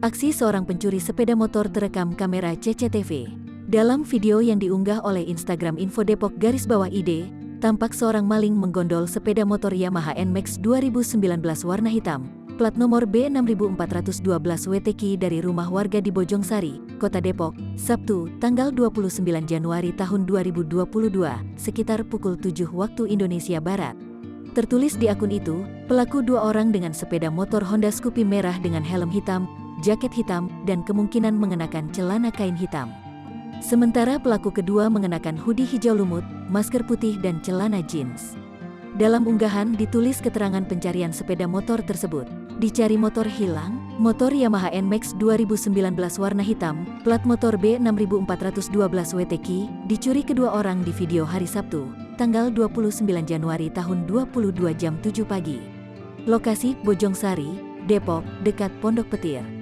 Aksi seorang pencuri sepeda motor terekam kamera CCTV. Dalam video yang diunggah oleh Instagram Info Depok_ID, tampak seorang maling menggondol sepeda motor Yamaha NMAX 2019 warna hitam, plat nomor B6412 WTQ dari rumah warga di Bojongsari, Kota Depok, Sabtu, tanggal 29 Januari tahun 2022, sekitar pukul 7 waktu Indonesia Barat. Tertulis di akun itu, pelaku dua orang dengan sepeda motor Honda Scoopy merah dengan helm hitam, jaket hitam, dan kemungkinan mengenakan celana kain hitam. Sementara pelaku kedua mengenakan hoodie hijau lumut, masker putih, dan celana jeans. Dalam unggahan ditulis keterangan pencarian sepeda motor tersebut. Dicari motor hilang, motor Yamaha NMAX 2019 warna hitam, plat motor B6412 WTQ, dicuri kedua orang di video hari Sabtu, tanggal 29 Januari tahun 22 jam 7 pagi. Lokasi Bojongsari, Depok, dekat Pondok Petir.